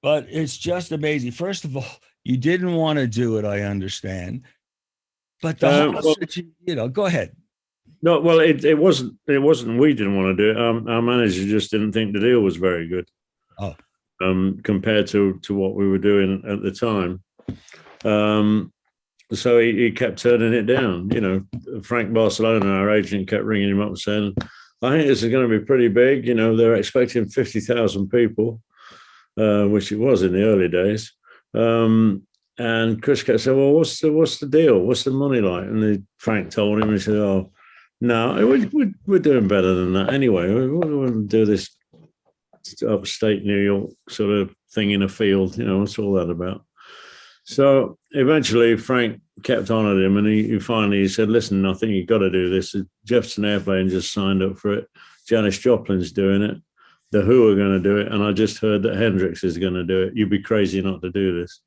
but it's just amazing. First of all, you didn't want to do it, I understand. But the whole, go ahead. No, well, it wasn't. We didn't want to do it. Our manager just didn't think the deal was very good. Oh, compared to what we were doing at the time. So he kept turning it down. You know, Frank Barcelona, our agent, kept ringing him up and saying, "I think this is going to be pretty big." You know, they're expecting 50,000 people, which it was in the early days. And Chris kept saying, "Well, what's the deal? What's the money like?" And Frank told him, he said, "Oh, no, we're doing better than that anyway. We wouldn't do this upstate New York sort of thing in a field. You know, what's all that about?" So eventually Frank kept on at him, and he finally said, "Listen, I think you've got to do this. Jefferson Airplane just signed up for it. Janis Joplin's doing it. The Who are going to do it. And I just heard that Hendrix is going to do it. You'd be crazy not to do this."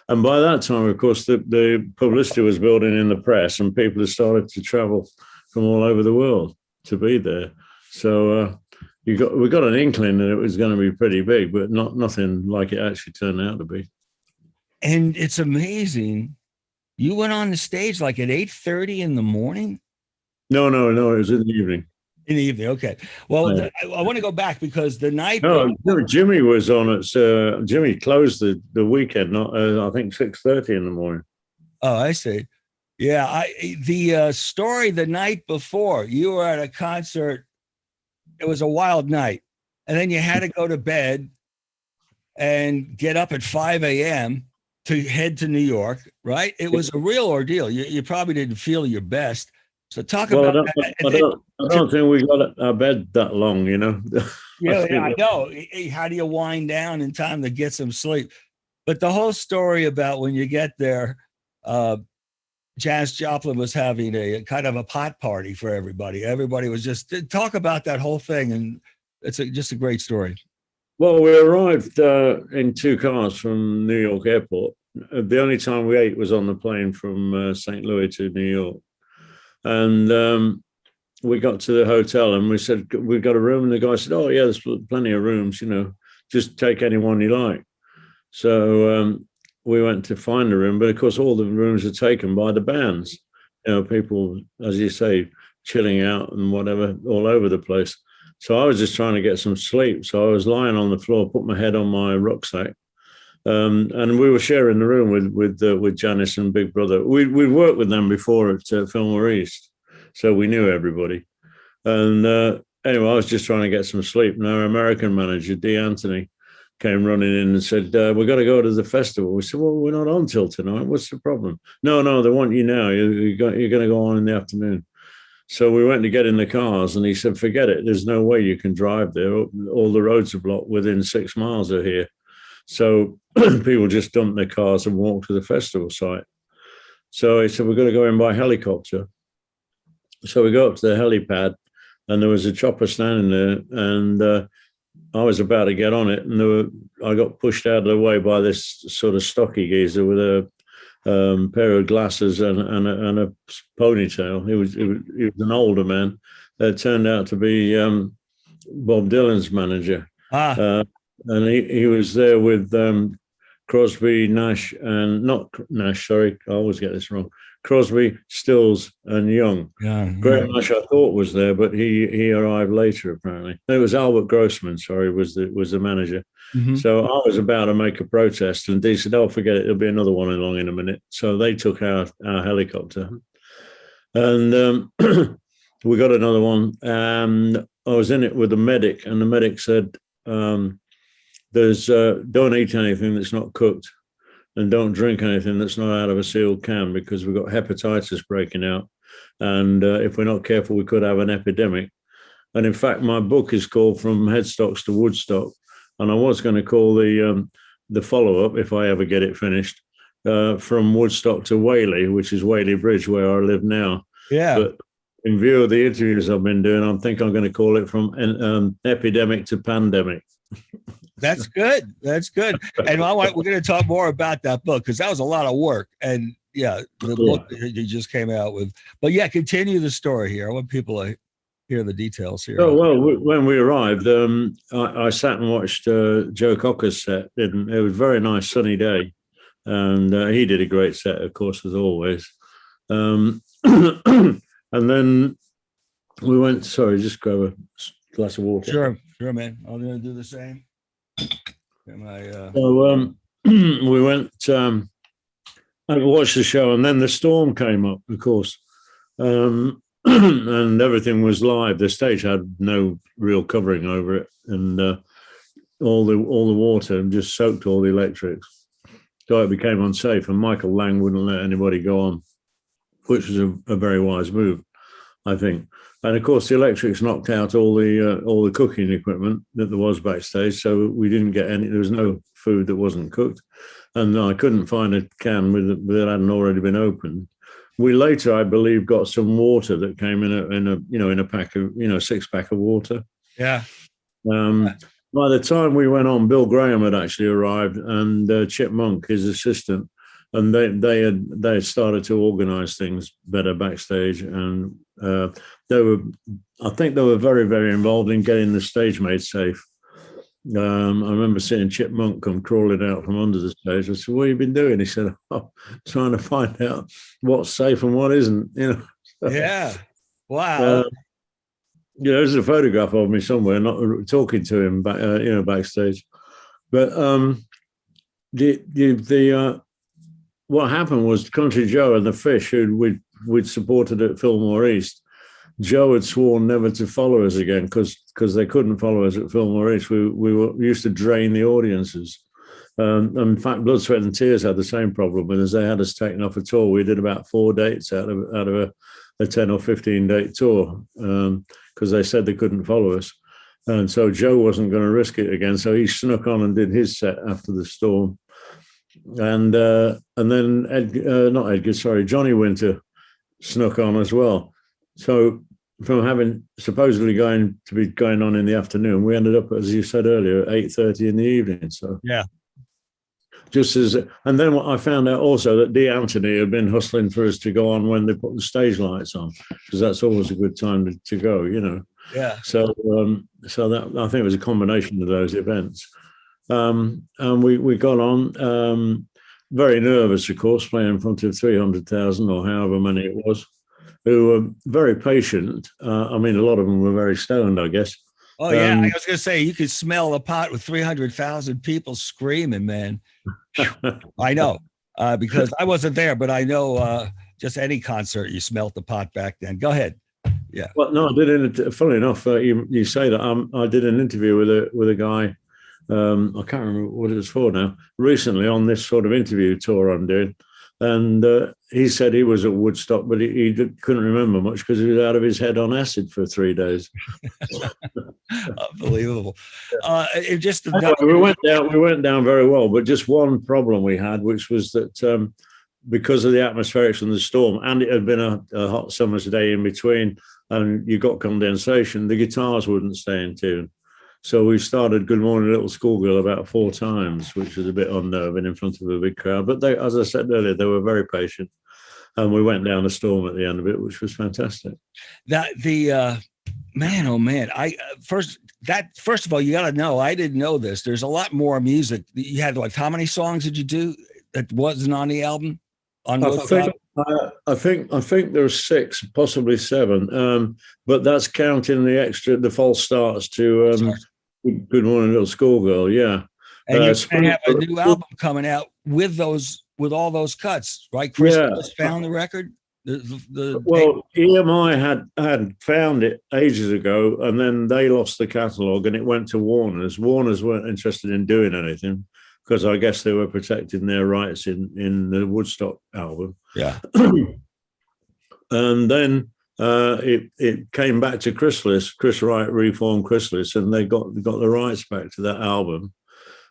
And by that time, of course, the publicity was building in the press, and people had started to travel from all over the world to be there. So we got an inkling that it was going to be pretty big, but nothing like it actually turned out to be. And it's amazing. You went on the stage like at 8:30 in the morning? No, it was in the evening. In the evening, okay. Well, yeah. I want to go back because the night. No, Jimmy was on it. Jimmy closed the weekend, not I think 6:30 in the morning. Oh, I see. Yeah, the story the night before, you were at a concert. It was a wild night, and then you had to go to bed and get up at 5 a.m. to head to New York. Right? It was a real ordeal. You probably didn't feel your best. So talk about that. I don't think we got our bed that long, you know. Yeah, I know. How do you wind down in time to get some sleep? But the whole story about when you get there, Janis Joplin was having a kind of a pot party for everybody. Everybody was just talk about that whole thing, and it's just a great story. Well, we arrived in 2 cars from New York Airport. The only time we ate was on the plane from St. Louis to New York. And we got to the hotel and we said, "We've got a room." And the guy said, "Oh, yeah, there's plenty of rooms, you know, just take any one you like." So we went to find a room, but of course, all the rooms are taken by the bands. You know, people, as you say, chilling out and whatever, all over the place. So I was just trying to get some sleep. So I was lying on the floor, put my head on my rucksack. And we were sharing the room with Janis and Big Brother. We'd worked with them before at Fillmore East, so we knew everybody. And anyway, I was just trying to get some sleep. And our American manager, D. Anthony, came running in and said, "We've got to go to the festival." We said, "Well, we're not on till tonight. What's the problem?" No, they want you now. You're going to go on in the afternoon. So we went to get in the cars, and he said, "Forget it. There's no way you can drive there. All the roads are blocked within 6 miles of here." So people just dumped their cars and walked to the festival site. So he said, "We're going to go in by helicopter." So we go up to the helipad, and there was a chopper standing there, and I was about to get on it, and I got pushed out of the way by this sort of stocky geezer with a pair of glasses and a ponytail. He was an older man. That turned out to be Bob Dylan's manager. And he was there with Crosby, Nash, and not Nash, sorry, I always get this wrong. Crosby, Stills, and Young. Graham Nash, I thought, was there, but he arrived later, apparently. It was Albert Grossman, sorry, was the manager. Mm-hmm. So I was about to make a protest, and Dee said, "Oh, forget it, there'll be another one along in a minute." So they took our helicopter. And we got another one. And I was in it with the medic, and the medic said, "There's don't eat anything that's not cooked, and don't drink anything that's not out of a sealed can, because we've got hepatitis breaking out, and if we're not careful, we could have an epidemic." And in fact, my book is called From Headstocks to Woodstock, and I was going to call the follow-up, if I ever get it finished, From Woodstock to Whaley, which is Whaley Bridge, where I live now. Yeah. But in view of the interviews I've been doing, I think I'm going to call it From Epidemic to Pandemic. That's good. That's good. And we're going to talk more about that book, because that was a lot of work. And yeah, the book that you just came out with. But yeah, continue the story here. I want people to. hear the details here. Oh, well, when we arrived, I sat and watched Joe Cocker's set. It was a very nice sunny day, and he did a great set, of course, as always. And then we went, sorry, just grab a glass of water. Sure, man. I'm going to do the same. So we went and watched the show, and then the storm came up, of course. And everything was live. The stage had no real covering over it, and all the water just soaked all the electrics. So it became unsafe, and Michael Lang wouldn't let anybody go on, which was a very wise move, I think. And of course, the electrics knocked out all the cooking equipment that there was backstage, so we didn't get any. There was no food that wasn't cooked, and I couldn't find a can that hadn't already been opened. We later, I believe, got some water that came in a pack of 6-pack of water. Yeah. By the time we went on, Bill Graham had actually arrived, and Chip Monk, his assistant, and they had started to organise things better backstage, and I think they were very, very involved in getting the stage made safe. I remember seeing Chip Monk come crawling out from under the stage. I said, "What have you been doing?" He said, "Oh, trying to find out what's safe and what isn't." Yeah. Wow. There's a photograph of me somewhere, not talking to him backstage. But what happened was Country Joe and the Fish, who we'd supported at Fillmore East. Joe had sworn never to follow us again because they couldn't follow us at Fillmore East. We used to drain the audiences. In fact, Blood, Sweat and Tears had the same problem with us. They had us taken off a tour. We did about 4 dates out of a 10 or 15 date tour because they said they couldn't follow us. And so Joe wasn't going to risk it again. So he snuck on and did his set after the storm. And then Johnny Winter snuck on as well. So from having supposedly going on in the afternoon, we ended up, as you said earlier, at 8:30 in the evening. So yeah, and then I found out also that Dee Anthony had been hustling for us to go on when they put the stage lights on, because that's always a good time to go, Yeah. So that, I think it was a combination of those events. And we got on, very nervous, of course, playing in front of 300,000 or however many it was, who were very patient. I mean, a lot of them were very stoned, I guess. Oh, yeah. I was going to say, you could smell the pot with 300,000 people screaming, man. I know, because I wasn't there, but I know just any concert, you smelt the pot back then. Go ahead. Yeah. Well, no, I did. Funny enough, you say that. I did an interview with a guy. I can't remember what it was for now. Recently, on this sort of interview tour I'm doing, and he said he was at Woodstock, but he couldn't remember much because he was out of his head on acid for 3 days. Unbelievable. We went down very well, but just one problem we had, which was that because of the atmospherics and the storm, and it had been a hot summer's day in between, and you got condensation, the guitars wouldn't stay in tune. So we started Good Morning Little Schoolgirl about 4 times, which was a bit unnerving in front of a big crowd. But they, as I said earlier, they were very patient. And we went down a storm at the end of it, which was fantastic. Man, oh man. First of all, you got to know, I didn't know this. There's a lot more music. You had how many songs did you do that wasn't on the album? I think there's 6, possibly 7. But that's counting the false starts to Good Morning Little Schoolgirl, yeah. And you're going to have a new album coming out with all those cuts, right? Chris just found the record. EMI had found it ages ago, and then they lost the catalogue, and it went to Warner's. Warner's weren't interested in doing anything because I guess they were protecting their rights in the Woodstock album. Yeah. And then it came back to Chrysalis. Chris Wright reformed Chrysalis, and they got the rights back to that album.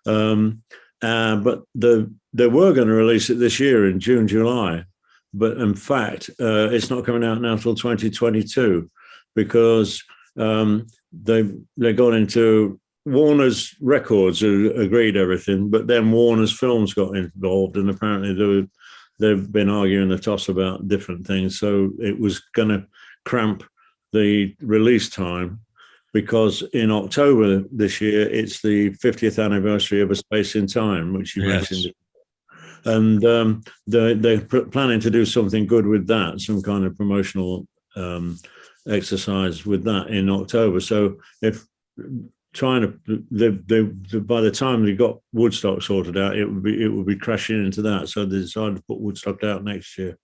But they were going to release it this year in June, July. But in fact, it's not coming out now until 2022 because they got into Warner's Records, who agreed everything, but then Warner's Films got involved, and apparently they've been arguing the toss about different things. So it was going to cramp the release time, because in October this year it's the 50th anniversary of A Space in Time, which you mentioned. And they're planning to do something good with that, some kind of promotional exercise with that in October. So if trying to, by the time they got Woodstock sorted out, it would be crashing into that. So they decided to put Woodstock out next year.